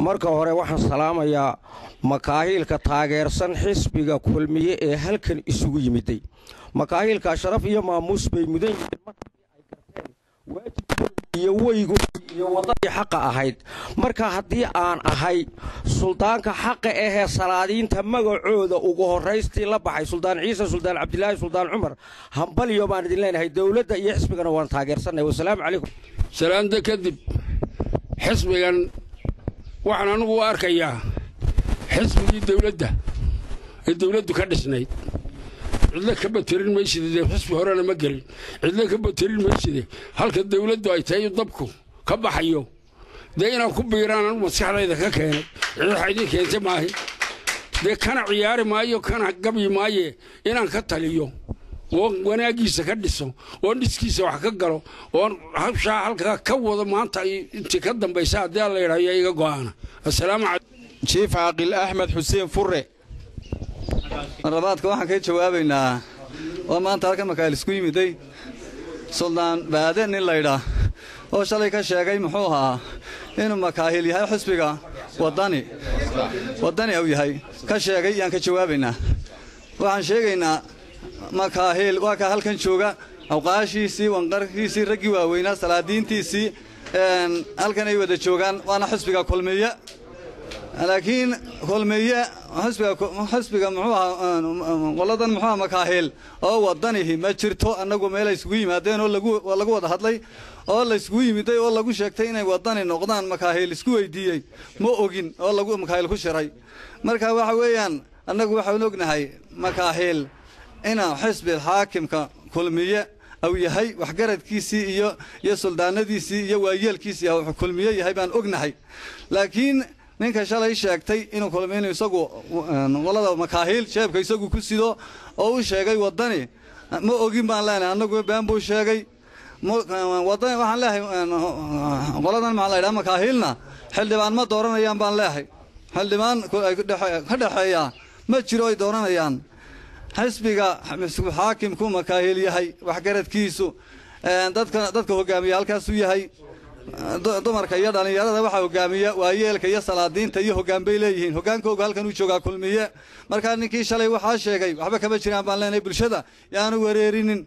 marka hore waxaan salaamayaa makaahilka taageersan xisbiga kulmiye ee halkan isugu yimiday makaahilka sharaf iyo maamuus bay mudan yihiin markii ay garteen waajibkooda iyo weygoodii iyo wadadii xaqa ahayd marka haddii aan ahay suldaanka xaqa ahee salaadiinta magacooda ugu horaystii la baxay suldaan ciise suldaan cabdilaahi suldaan cumar hambalyo baan idin leenahay dowladda iyo xisbigana waan taageersannahay wasalaamu calaykum salaanta kadib xisbigan waxaan anugu u arkayaa xisbigii dowladdu ka dhisnayd cidla ka batirin maysidee xisbi horena ma gelin cidla ka batirin mayside halka dowladdu ay tahay dabku ka baxayo dee inaan ku biiraan anu maskaxdayda ka keenay ciidaha idin keenta maahi dee kana ciyaari maayo kana gabi maaye inaan ka taliyo oo wanaagiisa ka dhiso oo dhiskiisa wax ka galo oo habshaa halka ka wada maanta intii ka dambaysa haddii la yidhaayo iga go'aana assalaamu calaykum jiif caaqil axmed xuseen furre marlabaadka waxaan ka jawaabaynaa oo maanta halkan makaayil isku yimiday suldaan baade nin laydhaa oo shalay ka sheegay muxuu ahaa inuu makaahil yahay xisbiga waddani uu yahay ka sheegay yaan ka jawaabaynaa waxaan sheegaynaa makaahil waa ka halkan jooga awqaashiisii wanqarkiisii raggii waaweynaa salaadiintiisii halkan ay wada joogaan waana xisbiga kulmiye laakiin kulmiye xisbiga muxuu ahaa qoladan muxuu ahaa makaahil oo waddanihi ma jirto annagu meel ay isugu yimaadeen oo lagu wada hadlay oo la isugu yimiday oo lagu sheegtay inay waddani noqdaan makaahil isku weydiiyey ma ogin oo lagu makaahil ku shiray marka waxa weeyaan annagu waxaan ognahay makaahil inaa xisbi xaakimka kulmiye أو يهي وحجرت كيسي يا سلطانة ديسي يا ويل كيسي أو كلمية يهي بان أجنحي لكن نك شاء الله يشاكتي إنه كلمين يسقوا والله مكاهيل شايف كيسقوا كسيدو أو شيء وضني مو أجيب بان لنا أنا قوي بان بو شيء مو وضني وحن له والله ما على مكاهيلنا حل دبان ما دورنا يان بان له حل دبان كده حيا ما تشيروا دورنا يان حسبك حاكم كوم مكاهيل يهي وحجرت كيسو dadka hogaamiya halkaas uu yahay dumarka iyo dhalinyarada waxa hogaamiya waayeelka iyo salaadiinta iyo hogaan bay leeyihiin hogaankooda halkan uu jooga kulmiye marka ninkii shalay waxa sheegay waxba kama jiraan baan leenahay bulshada yaanu wareerinin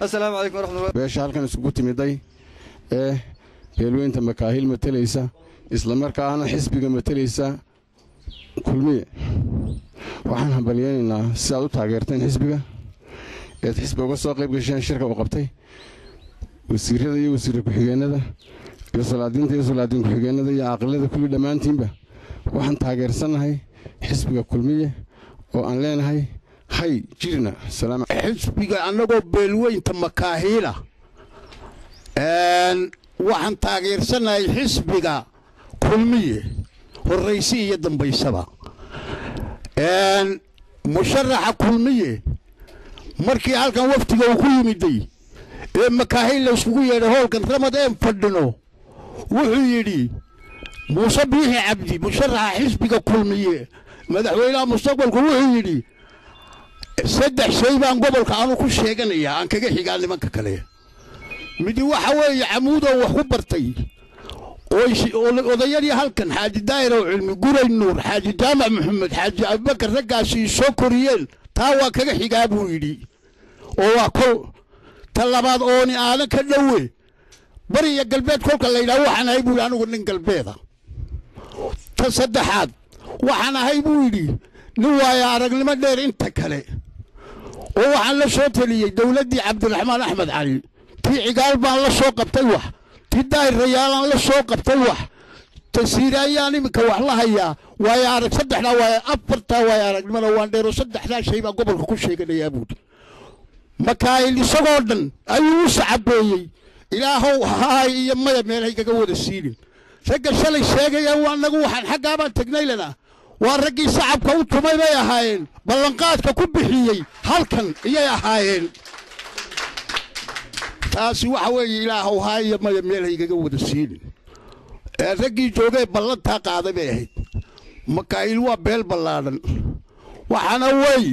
assalaamu alaykum waraxmatullahi beesha halkan isugu timiday beelweynta makaahil matalaysa isla markaana xisbiga matalaysa kulmiye waxaan hambalyeynaa si aad u taageerteen xisbiga ee xisbiga uga soo qayb gasheen shirka uu qabtay wasiirada iyo wasiir ku-xigeenada iyo salaadiinta iyo salaadiin ku-xigeenada iyo aqalada kulli dhamaantiinba waxaan taageersanahay xisbiga kulmiye oo aan leenahay hay jirna salaam xisbiga anagoo beelweynta makaahila waxaan taageersanahay xisbiga kulmiye horeysi iyo dambaysaba musharaxa kulmiye markii halkan waftiga uu ku yimiday ee makaahil la isugu yeedhay howlkan ramadaan fadhino wuxuu yidhi muuse biixi cabdi musharaxa xisbiga kulmiye madaxweynaha mustaqbalku wuxuu yidhi saddex shay baan gobolka aanu ku sheeganayaa aan kaga xigaa nimanka kale midi waxa weeye camuudoo wax ku bartay odayadii halkan xaaji daayir oo cilmi guray nuur xaaji jaamac maxamed xaaji abubakar raggaasi soo koriyeen taa waa kaga xigaa buu yidhi oo waa kol ta labaad ooni aadan ka dhowe bariya galbeed kolka la yidhaha waxaan ahay buu yidhi anigu nin galbeeda ta saddexaad waxaan ahay buu yidhi nin waayo aragnimo dheer inta kale oo waxaan la soo taliyey dowladdii cabdiraxmaan axmed cali tii cigaal baan la soo qabtay wax tii daayir rayaalaan la soo qabtay wax tasiirayaan iminka wax la hayaa waayo arag saddexdaa waayo afartaa waayo aragnimada waan dheero saddexdaa shay baan gobolka ku sheeganayaa buudi makaahil isagoo dhan ayuu u sacabeeyey ilaahow haay iyo maya meelhay kaga wada siinin ragga shalay sheegayaan waa annagu waxaan xaggaabaan tagnay lana waa raggii sacabka u tumay bay ahaayeen ballanqaadka ku bixiyey halkan iyay ahaayeen taasi waxa weeye ilaahow haay iyo maya meelhay kaga wada siinin raggii joogay ballantaa qaaday bay ahayd makaahil waa beel ballaadhan waxaana wey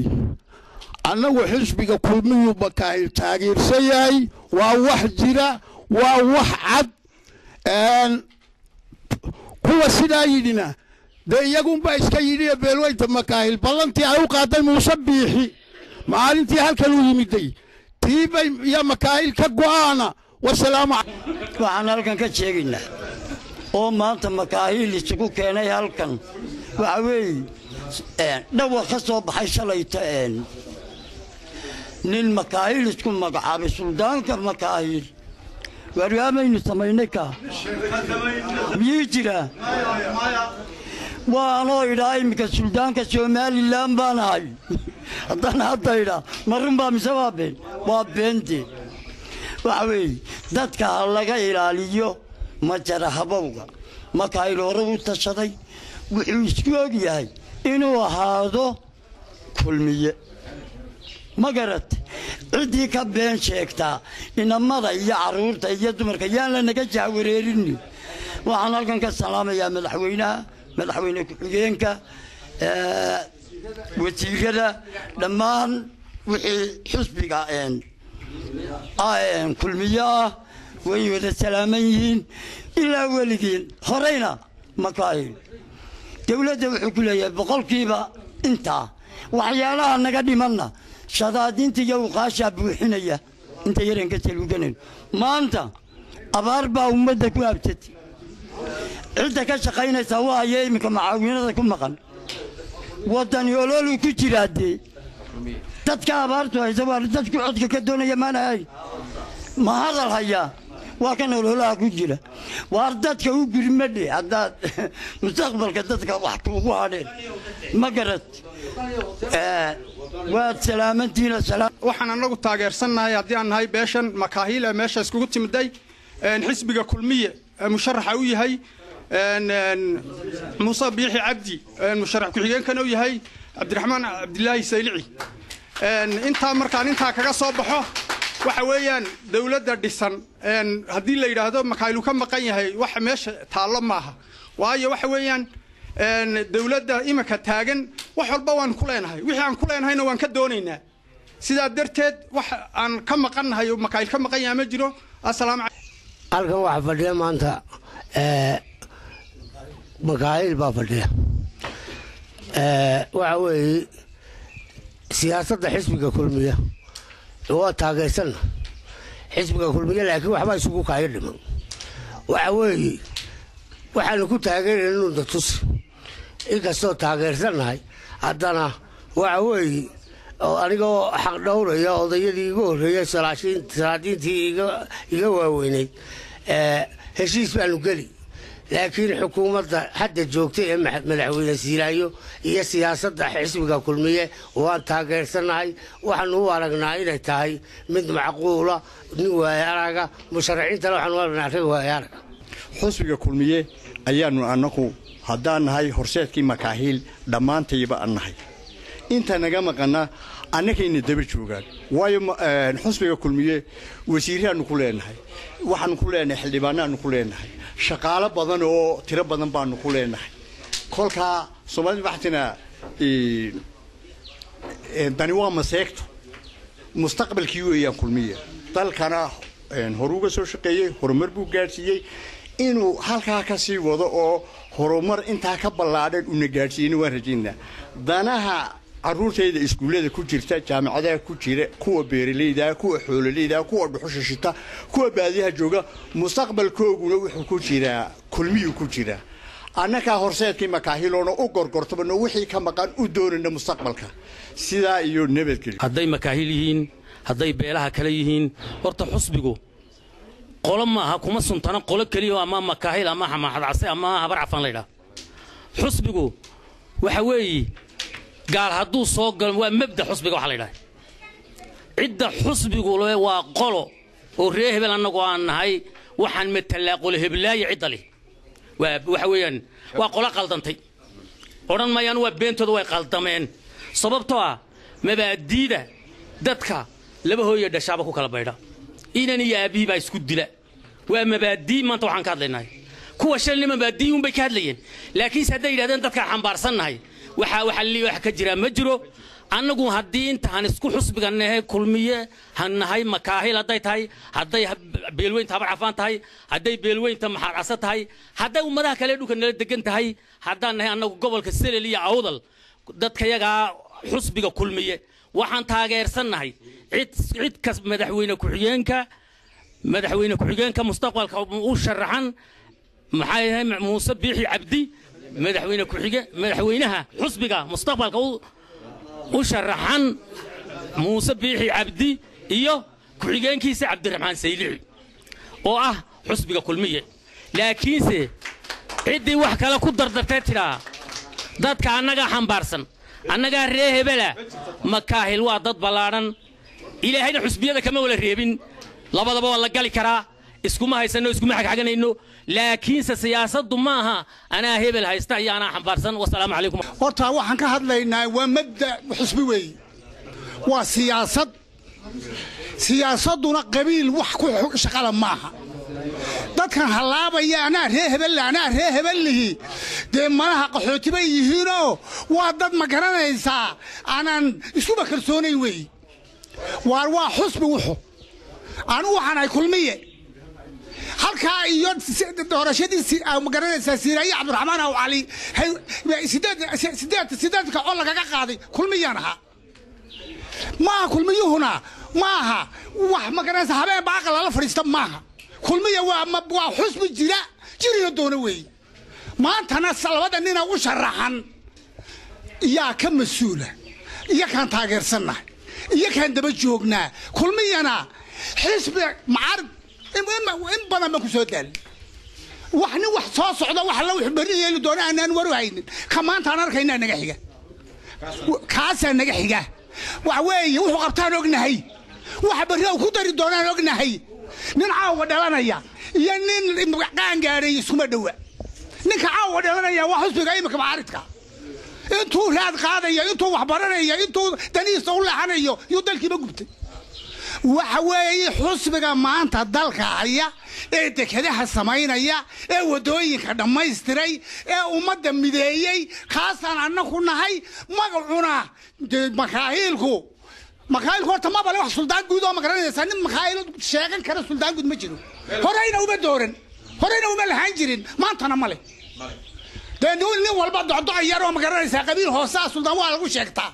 annagu xisbiga kulmiyuu makaahil taageersan yahay waa wax jira waa wax cad kuwa sidaa yidhina dee iyagunbaa iska yidhi beelweynta makaahil ballantii ay u qaaday muuse biixi maalintii halkan uu yimiday tiibay iyo makaahil ka go'aana wasalaamu waxaan halkan ka sheegaynaa oo maanta makaahil isugu keenay halkan waxa weeye dhawa ka soo baxay shalayta nin makaahil isku magacaabay suldaanka makaahil wargaamaynu samaynay ka miyuu jiraa waanoo idhaa iminka suldaanka somalilan baan ahay haddana hadda idhaa marunbaa mise waa been waa beentee waxa weeye dadka ha laga ilaaliyo majara habowga makaahil hore u tashaday wuxuu isku og yahay inuu ahaado kulmiye ma garat ciddii ka been sheegtaa inamada iyo carruurta iyo dumarka yaan la naga jahwareerini waxaan halkan ka salaamayaa madaxweyne ku-xigeenka wasiirada dhammaan wixii xusbiga kulmiye ah way wada salaaman yihiin ilaa weligiin horeyna makaahil dawladda wuxuu ku leeyahay boqolkiiba intaa waxyaalaha naga dhimanna shadaadinta iyo uqaashaa buuxinaya inta yaran ka taluuganayn maanta abaar baa ummadda ku absatay cidda ka shaqaynaysa waa ayay iminka macaawinada ku maqan waddani ololu ku jiraadee dadka abaartu haysa waa dadku codka ka doonaya maanahay ma hadal hayaa waa kan ololaha ku jira waar dadka u gurmadhe haddaad mustaqbalka dadka wax kuugu hadheen ma garad waad salaamantiina waxaan annagu taageersannahay haddii aan nahay beeshan makaahil ee meesha iskugu timiday xisbiga kulmiye musharaxa u yahay muuse biixi cabdi musharax ku-xigeenkana u yahay cabdiraxmaan cabdilaahi saylici intaa markaan intaa kaga soo baxo waxa weeyaan dawladda dhisan haddii la yidhaahdo makaahilu ka maqan yahay waxa meesha taallo maaha waayo waxa weeyaan dawladda iminka taagan wax walba waan ku leenahay wixii aan ku leenahayna waan ka doonaynaa sidaa darteed wax aan ka maqannahay oo makaahil ka maqan yahay ma jiro assalaamu halkan waxaa fadhiya maanta makaahil baa fadhiya waxa weeye siyaasadda xisbiga kulmiya waa taageersanna xisbiga kulmiye laakiin waxbaa isugu kaaga dhiman waxa weeye waxaanu ku taageerayna inuu datus inkastoo taageersannahay haddana waxa weeye anigoo xaq dhowraya odayadii igu horreeyey salaadiintii iga waaweynayd heshiis baanu geli laakiin xukuumadda hadda joogtay ee madaxweyne siilaayo iyo siyaasadda xisbiga kulmiye waan taageersannahay waxaanu u aragnaa inay tahay mid macquula nin waayaraga musharaxiintana waxaanu u aragnaa rag waayaraga xisbiga kulmiye ayaanu annagu haddaan nahay horseedkii makaahiil dhammaantayba an nahay inta naga maqana annagayna daba joogaan waayo xisbiga kulmiye wasiiraanu ku leenahay waxaanu ku leenahay xildhibaanaanu ku leenahay shaqaalo badan oo tiro badan baanu ku leenahay kolkaa Soomaalidu waxtina dani waa maseegto mustaqbalkii weeyaan kulmiye dalkana horuga soo shaqeeyay horumar buu gaarsiiyay inuu halkaa ka sii wado oo horumar intaa ka ballaadhan una gaarsiiyay waan rajaynaa danaha carruurtayda iskuullada ku jirta jaamacadaha ku jira kuwa beeraleyda kuwa xoololeyda kuwa dhuxusha shita kuwa baadiyaha jooga mustaqbalkooguna wuxuu ku jiraa kulmiyu ku jira annaka horseedkii makaahiloona u gorgortobano wixii ka maqan u doonayna mustaqbalka sidaa iyo nabadgelyo hadday makaahil yihiin hadday beelaha kale yihiin horta xusbigu qolo maaha kuma suntana qolo keliya ama makaahil ama xamaxadcase ama habar cafan la yidhaah xusbigu waxa weeye gaal hadduu soo galo waa mabda xusbiga waxa la yidhaah cidda xusbigu waa qolo oo reer hebel annagoo aan nahay waxaan matalaa qolo heblaaya cidda leh waxa weeyaan waa qolo qaldantay odhan maayaan waa beentooda way qaldameen sababtoo ah mabaadiida dadka laba hooyo dhashaaba ku kala baydha inan iyo aabihii baa isku dila waa mabaadii maanta waxaan ka hadlaynahay kuwa shalna mabaadii un bay ka hadlayeen laakiinse hadday yidhahdeen dadkaa xambaarsannahay waxa ka jira ma jiro annagu haddii intaan isku xusbigannahay kulmiye hannahay makaahil hadday tahay hadday beelweynta habar cafaan tahay hadday beelweynta maxaad casa tahay hadday ummadaha kale dhulka nala degan tahay haddaan nahay annagu gobolka selel iyo awdal dadkayagaa xusbiga kulmiye waxaan taageersannahay cid kas madaxweyne ku-xigeenka mustaqbalka u sharaxan maxay yahay muuse biixi cabdi madaxweynaha xusbiga mustaqbalka u sharaxan muuse biixi cabdi iyo ku-xigeenkiisa cabdiraxmaan saylici oo ah xusbiga kulmiye laakiinse ciddii wax kale ku dardartay tiraa dadka annagaa xambaarsan annagaa ree hebela makaahil waa dad ballaadhan ilaahayna xusbiyada kama wala reebin labadaba waa la gali karaa iskuma haysanno iskuma xagxaganayno laakiinse siyaasaddu maaha anaa hebel haysta iyo anaa xambaarsan wasalaamu calaykum horta waxaan ka hadlaynaa waa mabda xusbi weeye waa siyaasadduna qabiil wax ku shaqala maaha dadkan hallaabaya anaa ree hebellihi dee malaha qaxooti bay yihiinoo waa dad ma garanaysaa aanaan isuba kalsoonayn weeye waa xusbi wuxu anu waxaan ay kulmiye halkaa iyo doorashadii ma garanaysaa siiraaye cabdiraxmaan aw cali sideedka oo lagaga qaaday kulmiyaan ahaa maaha kulmiyuhuna maaha wax ma garanaysaa habeen baaqa lala fadhiista maaha kulmiya waa xusbi jirina doona weeye maantana labada nina u sharaxan yaa ka mas-uula iyo kaan taageersannahay iyo kaan daba joognaa kulmiyana xisbi macaarib in badan baan ku soo daalin wax nin wax soo socda wax la wix berri yeeli doona aanaan waru haynin ka maanta aan arkaynaa naga xiga kaasaa naga xiga wax weeye wuxuu qabtaan ognahay waxa berri uu ku dari doonaan ognahay nin caawa dhalanaya iyo nin qaan gaadhay iskuma dhowa ninka caawa dhalanaya waa xusbiga imika macaaridka intuu raad qaadaya intuu wax baranaya intuu daniista u leexanayo iyo dalkiiba gubtay waxa weeye xusbiga maanta dalka haya ee dekedaha samaynaya ee wadooyinka dhammaystiray ee ummadda mideeyey kaasaan annagu nahay magacuna makaahilku horta ma bale wax suldaan guud oo ma garanaysaa nin makaahil sheegan kara suldaan guud ma jiro horeyna uma lahaan jirin maantana ma leh dee nin walba docdocayar oo ma garanaysaa qabiil hoosaa suldaan waa lagu sheegtaa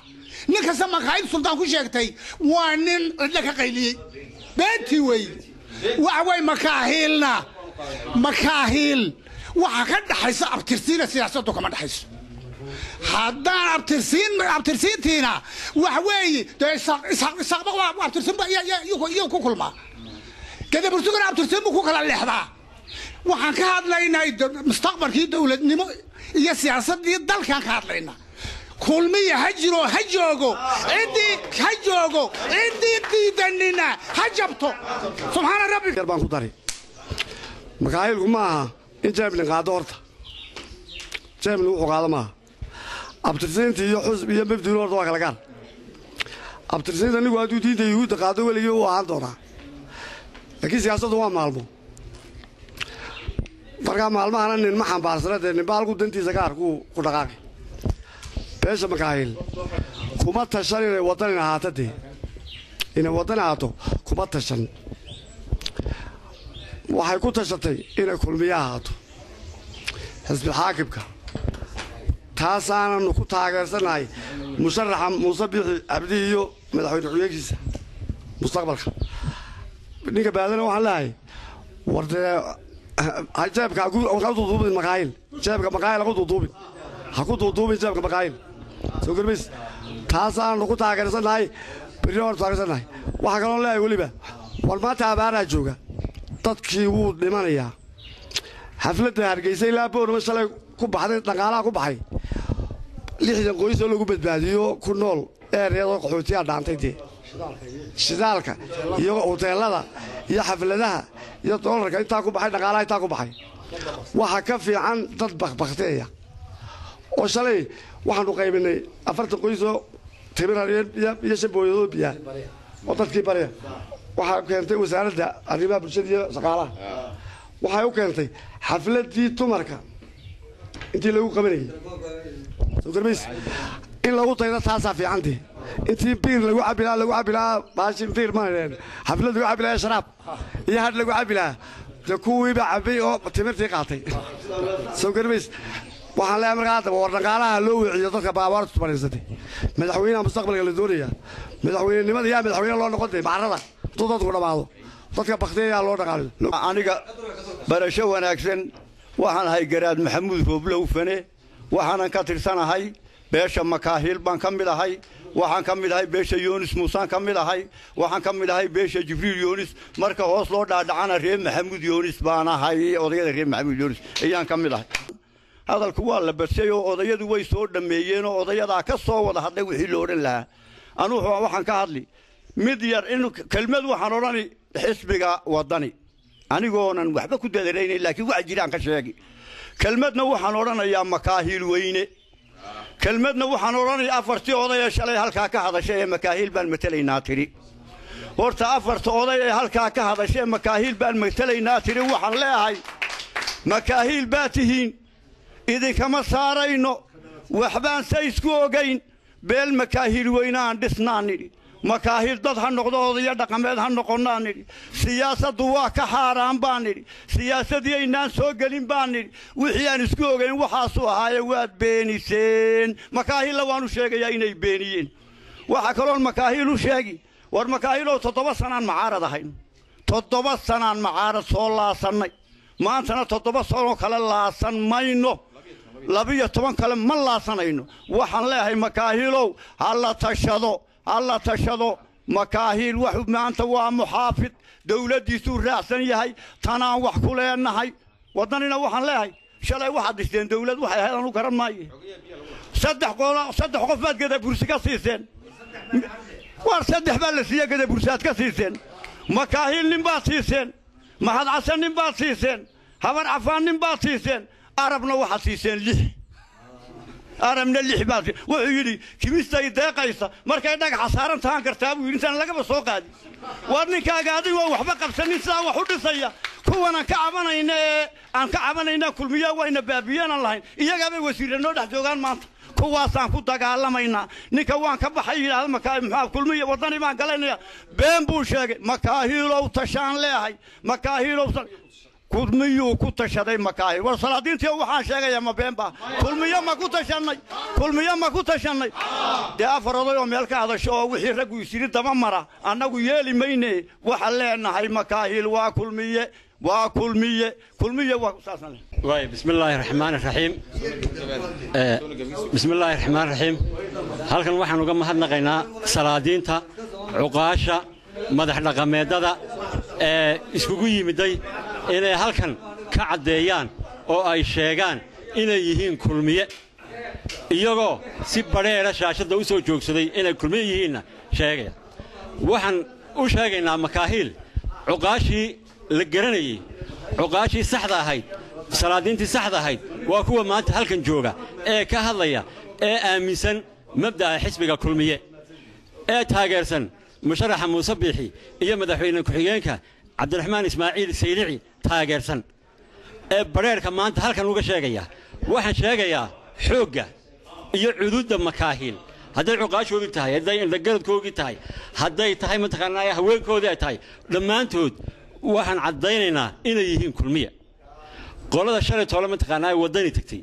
nin kasta makaahil suldaan ku sheegtay waa nin cidla ka qayliyey beentii wey waxa wey makaahil waxa ka dhaxaysa abtirsiina siyaasaddu kama dhaxayso haddaan abtirsiintiina waxa weeye dee abtirsiinba ku kulmaa gadabursugana abtirsiin buu ku kala leexdaa waxaan ka hadlaynaa mustaqbalkii dowladnimo iyo siyaasaddii dalkaan ka hadlaynaa kulmiya ha joogo ciddii diidanina ha jabto subxaana rabbika baan ku dari makaahilku ma aha in jeeblin qaado horta jeeblin wuxuu qaado maaha abtirsiinta iyo xusb iyo mabdiin horta waa kala gaar abtirsiinta anigu hadduu diinta yuhuudda qaado weligii u ahaan doonaa laakiin siyaasaddu waa maalmo markaa maalmahana nin ma xambaarsana dee ninba halku dantiisa gaar ku dhaqaaqi beesha makaahil kuma tashan inay waddanin ahaato dee inay waddan ahaato kuma tashan waxay ku tashatay inay kulmiye ahaato xisbi xaakimka taasaananu ku taageersannahay musharaxa muuse biixi cabdi iyo madaxweyne ku-xigeenkiisa mustaqbalka ninka baadana waxaan leehay war dee jeebka ha ku duuduubin makaahil jeebka makaahil ha ku duuduubin ha ku duuduubin jeebka makaahil soo garmays taasaananu ku taageersannahay berrina waanu taageersannahay waxaa kaloo leehay weliba war maanta abaaraa jooga dadkii wuu dhimanayaa xafladda hargeysa ilaa boorama shalay ku baxday dhaqaalaha ku baxay 60 qoys oo lagu badbaadiyo ku nool eereedo qaxootiga dhaantay dee shidaalka iyo hoteelada iyo xafladaha iyo doolarka intaa ku baxay dhaqaalaha intaa ku baxay waxa ka fiican dad baqbaqteeya oo shalay waxaanu qaybinay 40 qoys oo timirareen iyo shabooyado biya oo dadkii baraya waxa keentay wasaaradda arrimaha bulshada iyo shaqaalaha waxay u keentay xafladii tumarka intii lagu qabanayay soo garbays in lagu tayro taasa fiicantii intii biir lagu cabilaa baashin biir ma ahayn xaflad lagu cabilaa sharaab iyo had lagu cabilaa de kuwiiba cabay oo timirtii qaatay soo garbays waxaan leeyahay markaa hadda war dhaqaalaha loo wiciyo dadka baabaarta tumareysatay madaxweynaha mustaqbalka la doonaya madaxweynenimada yaa madaxweyne loo noqon bacarada dadku dhamaado dadka bakteeyaa loo dhaqaalo aniga barasho wanaagsan waxaan ahay garaad maxamuud rooblow fane waxaanan ka tirsanahay beesha makaahil baan ka mid ahay waxaan ka mid ahay beesha yoonis muusaan ka mid ahay waxaan ka mid ahay beesha jibriil yoonis marka hoos loo dhaadhacana reer maxamuud yoonis baan ahay odayada reer maxamuud yoonis ayaan ka mid ahay hadalku waa la badshay oo odayadu way soo dhammeeyeen oo odayadaa ka soo wada hadlay wixii la odhan lahaa anugu waxaan ka hadli mid yar in kelmad waxaan odhani xisbiga wadani anigoonan waxba ku dadaraynayn laakiin wax jiraan ka sheegi kelmadna waxaan odhanayaa makaahiil weyne kelmadna waxaan odhanayaa afartii oday ee shalay halkaa ka hadashay ee makaahiil baan matalaynaa tiri horta afarta oday ee halkaa ka hadashay ee makaahiil baan matalaynaa tiri waxaan leeyahay makaahiil baa tihiin idinkama saarayno waxbaan se isku ogayn beel makaahiil weyne aan dhisnaan nidhi makaahiil dad ha noqdo odaya dhaqameed ha noqonnaan nidhi siyaasaddu waa ka xaaraan baan nidhi siyaasadii aynaan soo gelin baan nidhi wixii aan isku ogayn waxaasuu ahaaye waad beeniseen makaahilla waanu sheegayaa inay beeniyeen waxaa kaloon makaahiil u sheegi war makaahiilow 7 sanaan macaarad ahayn 7 sanaan macaarad soo laasannay maantana 7 sanoo kale laasan mayno 12 kale ma laasanayno waxaan leeyahay makaahiilow alla tashado makaahiil wax maanta waa muxaafid dawladdiisuu raacsan yahay tanaan wax ku leenahay waddanina waxaan leeyahay shalay waxaad dhisteen dawlad waxay ahayd aanu garan maaye saddex qof baad gada bursi ka siiseen war 3 baa la siiya gada bursaad ka siiseen makaahiil nin baad siiseen maxad casan nin baad siiseen habar cafaan nin baad siiseen arabna waxaad siiseen 6 arabna 6 baad wuxuu yidhi kimistay deeqaysa markay dhagaxa saaran tahan kartaa buu yidhi intaan lagaba soo qaadi war ninkaaga adigu waxba qabsanin sidaa wax u dhisaya kuwan aan ka cabanayna kulmiya wayna baabiyeenan lahayn iyagaabay wasiirra noo dhex joogaan maanta kuwaasaan ku dagaalamaynaa ninka waan ka baxay yidhaahda maxaa kulmiya waddani baan galaynaya been buu sheegay makaahiilow tashaan leeyahay makaahiilow kulmiyuu ku tashaday makaahil war salaadiintii waxaan sheegayaa ma been baa kulmiyo ma ku tashannay dee afar oday oo meel ka hadasho oo wixii raggu isiri daba mara annagu yeeli mayne waxaan leenahay makaahil waa kulmiye واي بسم الله الرحمن الرحيم halkan waxaan uga mahadnaqaynaa salaadiinta cuqaasha madax dhaqameedada ee iskugu yimiday inay halkan ka cadeeyaan oo ay sheegaan inay yihiin kulmiye iyagoo si bareera shaashada u soo joogsaday inay kulmiye yihiin sheegaya waxaan u sheegaynaa makaahil cuqaashii la garanayay cuqaashii saxda ahayd salaadiintii saxda ahayd waa kuwa maanta halkan jooga ee ka hadlaya ee aaminsan mabda'a xisbiga kulmiye ee taageersan musharaxa muuse biixi iyo madaxweyne ku-xigeenka cabdiraxmaan ismaaciil saylici taageersan ee bareerka maanta halkan uga sheegaya waxaan sheegayaa xoogga iyo cuduudda makaahil hadday cuqaashoodii tahay hadday indhagaradkoodii tahay hadday tahay mataqaanaa haweenkoodii ay tahay dhammaantood waxaan caddaynaynaa inay yihiin kulmiye qolada shalay toole mataqaanaa waddani tagtay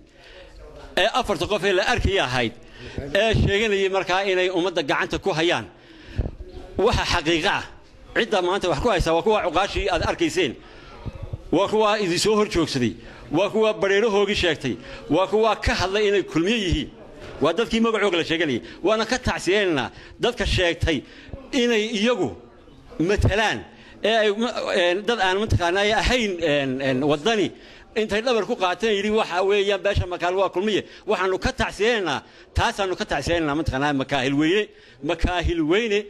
ee 4 qof ee la arkaya ahayd ee sheeganayay markaa inay ummadda gacanta ku hayaan waxa xaqiiqo ah cidda maanta wax ku haysa waa kuwa cuqaashii aad arkayseen waa kuwa idin soo hor joogsaday waa kuwa bareerahoogii sheegtay waa kuwa ka hadlay inay kulmiye yihiin waa dadkii magacooga la sheeganayay waana ka tacsiyeynaa dadka sheegtay inay iyagu matalaan dad aan mataqaanaa ahayn waddani intay dhabar ku qaateen yidhi waxa weeyaan beesha makaahil waa kulmiye waxaanu ka tacsiyeynaa taasaanu ka tacsiyeynaa mataqaanaa makaahil weyne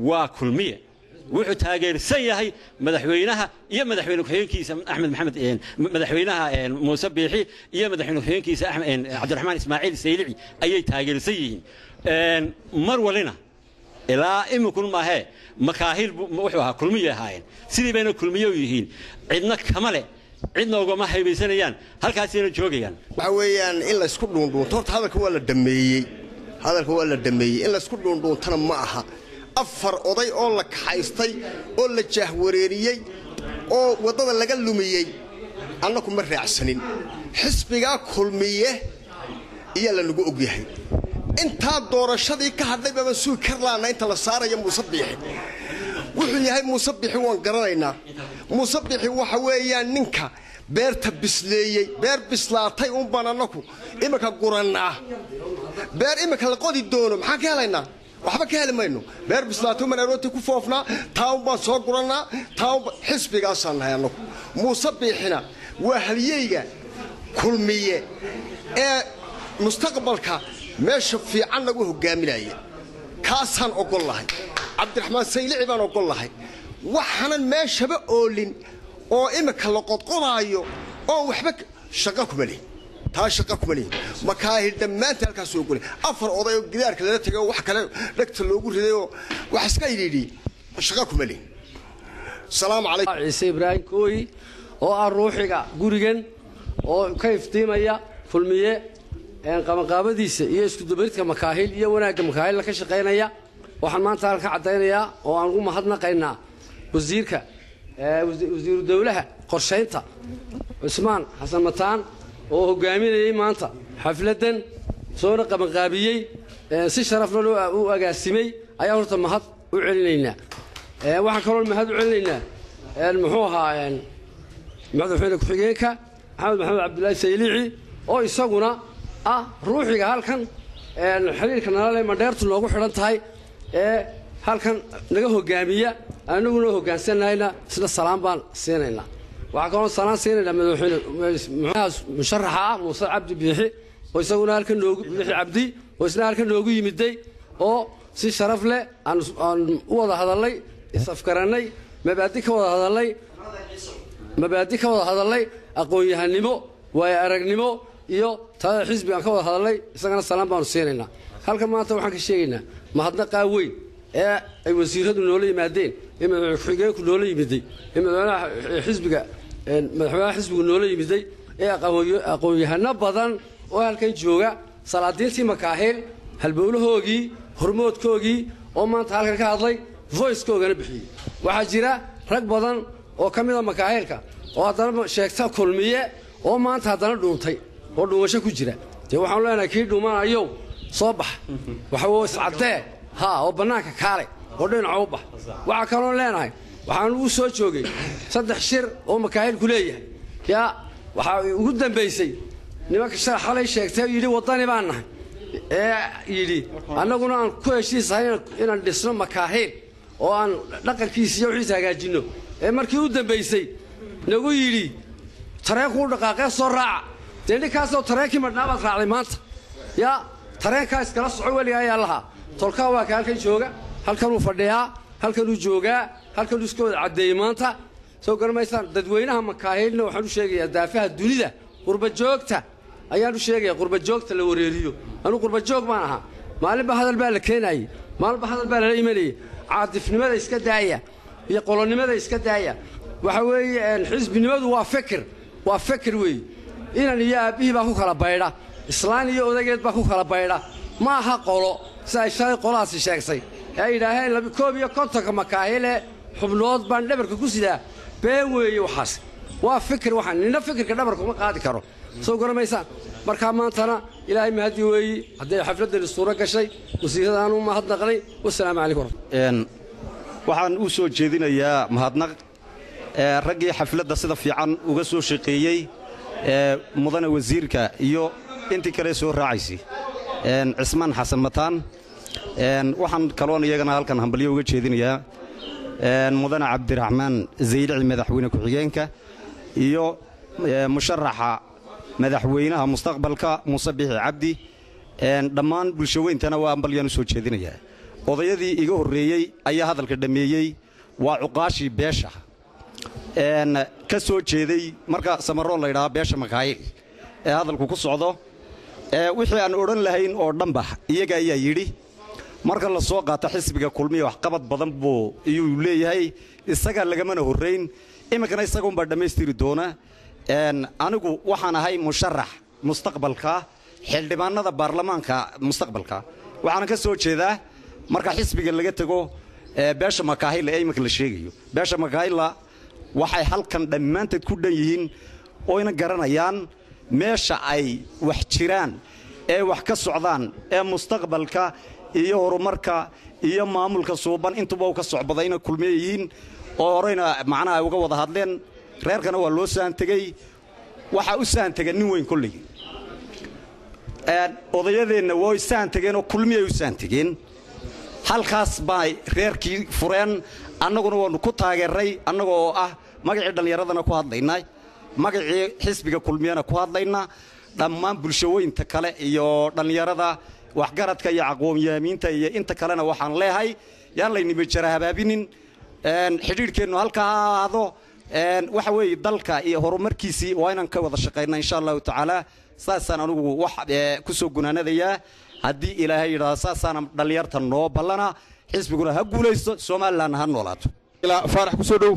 waa kulmiye wuxuu taageersan yahay madaxweynaha iyo madaxweyne ku-xigeenkiisa axmed maxamed madaxweynaha muuse biixi iyo madaxweyne ku-xigeenkiisa cabdiraxmaan ismaaciil saylici ayay taageersan yihiin mar walina ilaa iminkun maahee makaahil wuxuu ahaa kulmiye ahaayeen sidii bayna kulmiye u yihiin cidna kama leh cidna ugama haybaysanayaan halkaasina joogayaan waxa weeyaan in la isku dhuundhuunto horta hadalka waa la dhameeyey hadalka waa la dhameeyey in la isku dhuundhuuntana ma aha afar oday oo la kaxaystay oo la jaahwareeriyey oo wadada laga lumiyey annagu ma raacsanin xisbiga kulmiye iyo la nagu ogyahay inta doorashadii ka hadlay baba suu karlaana inta la saarayo musabbixi wuxuu yahay musabbixi waan garanaynaa musabbixi waxa weeyaan ninka beerta bisleeyay beer bislaatay un bananaku imaka guranaa beer imaka la qodi doono maxaan ka helaynaa waxba ka helimayno beer bislaatay manarooti ku foofnaa taawun baan soo guranaa taawun xisbigaasaan nahay annagu musabbixina waa halyeyga kulmiye ee mustaqbalka meesha fiican lagu hogaaminaya kaasaan ogol lahay cabdiraxmaan saylici baan ogol lahay waxaanan meeshaba oolin oo imika la qodqodaayo oo waxba shaqo kuma leh taa shaqo kuma leh makaahil dhammaanta halkaas soo gulay afar oday oo gidaarka laga tagay wax kale dhagta loogu riday oo wax iska yidhi shaqo kuma leh salaamu calaykum ciise ibraahim kooyi oo ah ruuxiga gurigan oo ka iftiimaya kulmiye qabanqaabadiisa iyo isku dubaridka makaahil iyo wanaagga makaahil ka shaqeynaya waxaan maanta halka cadaynayaa oo aan ugu mahadnaqaynaa wasiirka wasiiru dawlaha qorsheynta Usmaan Xasan Mataan oo hogaaminayay maanta xafladan soo qabanqaabiyay si sharaf leh u agaasimay ayaa horta mahad u celinaynaa waxaan kaloo mahad u celinaynaa muxuu ahaa madaxweyne ku-xigeenka maxamed cabdullaahi saylici oo isaguna ruuxiga halkan xiriirka nalale madheertu noogu xidhan tahay halkan naga hogaamiya anaguna hoggaansanayna isla salaam baan siinaynaa waxaa kaloo salaam siinaynaa madaxweyne musharaxa muuse cabdi biixi oo isaguna halkan noogu biixi cabdi oo isna halkan noogu yimiday oo si sharaf leh aan u wada hadalnay isafgarannay mabaadi ka wada hadalnay aqoon-yahanimo waayo aragnimo iyo taa xisbi aan ka wada hadalnay isagana salaam baanu siinaynaa halkan maanta waxaan ka sheegaynaa mahadnaqaa weyn ee ay wasiiradu noola yimaadeen ee madaxweyne ku-xigeenku noola yimiday ee madaxweynaha xisbigu noola yimiday ee aqoon-yahano badan oo halkan jooga salaadiintii makaahil halbowlahoogii hormoodkoogii oo maanta halkan ka hadlay voicekoogana bixiyey waxaa jira rag badan oo ka mida makaahilka oo haddana sheegta kulmiye oo maanta haddana dhuuntay oo dhuumasho ku jira dee waxaan leenahay kii dhuumanayow soo bax waxa weye iscaddee oo bannaanka kaale oo dhinaca u bax waxaa kaloo leenahay waxaan ugu soo joogay 3 shir oo makaahilku leeyahay waxaa ugu dambaysay nimanka xalay sheegtay yidhi waddani baan nahay yidhi annaguna aan ku heshiisahay inaan dhisno makaahil oo aan dhaqankiisa iyo wixiisa hagaajinno markii u dambaysay nagu yidhi tareenku u dhaqaaqee soo raaca dee ninkaasoo tareenkii madhnaabaad raacday maanta tareenkaa iskala soco weliga ayaa lahaa tolkaa waa ka halkan jooga halkanuu fadhiyaa halkanuu joogaa halkanuu iska wada caddeeyey maanta soo garamaysaan dadweynaha makaahilna waxaan u sheegayaa daafaha dunida qurbajoogta ayaan u sheegaya qurbajoogta la wareeriyo anuu qurbajoog baan ahaa maalinba hadal baa la keenayey maalinba hadal baa lala imanayey caadifnimada iska daaya iyo qolonimada iska daaya waxa weeye xisbinimadu waa fikir weeye inan iyo aabbihii baa ku kala baydha islaan iyo odageed baa ku kala baydha ma aha qolo si ay shalay qolahaasi sheegsay ee ay yidhaaheen 51 makaahile xubnood baan dhabarka ku sidaa been weeye waxaas waa fikir waxaan nina fikirka dhabarka uma qaadi karo soo garamaysaan markaa maantana ilaahay mahadi weeye hadday xafladdan suuro gashay wasiirradaan u mahadnaqnay wasalaamu calaykum waxaan u soo jeedinayaa mahadnaq raggii xafladda sida fiican uga soo shaqeeyey mudane wasiirka iyo intii kale soo raacaysay cismaan xasan mataan waxaan kaloon iyagana halkan hambalyo uga jeedinayaa mudane cabdiraxmaan saylici madaxweyne ku-xigeenka iyo musharaxa madaxweynaha mustaqbalka muuse biixi cabdi dhammaan bulshaweyntana waa hambalyaan u soo jeedinayaa odayadii iga horreeyey ayaa hadalka dhammeeyey waa cuqaashii beesha ka soo jeeday marka samaroon la yidhaha beesha makaayil ee hadalku ku socdo wixii aan odhan lahayn oo dhanba iyaga ayaa yidhi marka la soo qaato xisbiga kulmiya waxqabad badan buu iyuu leeyahay isaga lagamana horrayn iminkana isagunbaa dhammaystiri doona anigu waxaan ahay musharax mustaqbalka xildhibaanada baarlamaanka mustaqbalka waxaan ka soo jeedaa marka xisbiga laga tago beesha makaahil ee imika la sheegayo beesha makaahil waxay halkan dhammaanteed ku dhan yihiin oo ina garanayaan meesha ay wax jiraan ee wax ka socdaan ee mustaqbalka iyo horumarka iyo maamulka suuban intuba ka socbadayna kulmeeyeen oo horeyna macnaha uga wada hadleen reerkana waa loo saantagay waxa u saantagay nin weyn kulli odayadeena way saantageen oo kulmiyay u saantageen halkaas bay reerkii fureen annaguna waanu ku taageeray annagoo ah magacii dhalinyaradana ku hadlaynay magacii xisbiga kulmiyana ku hadlaynaa dhammaan bulshooyinka kale iyo dhalinyarada waxgaradka iyo aqoon-yahamiinta iyo inta kalena waxaan leeyahay yaan laynima jara habaabinin xidhiidhkeennu halkaa ha ahaado waxa weeye dalka iyo horumarkiisii waa inaan ka wada shaqaynaa insha allahu tacaala saasaan anugu wax ku soo gunaanadayaa haddii ilaahay yidhaahdo saasaan dhalinyarta noo ballana xisbiguna ha guulaysto somalilandna ha noolaato faarax ku soo dhow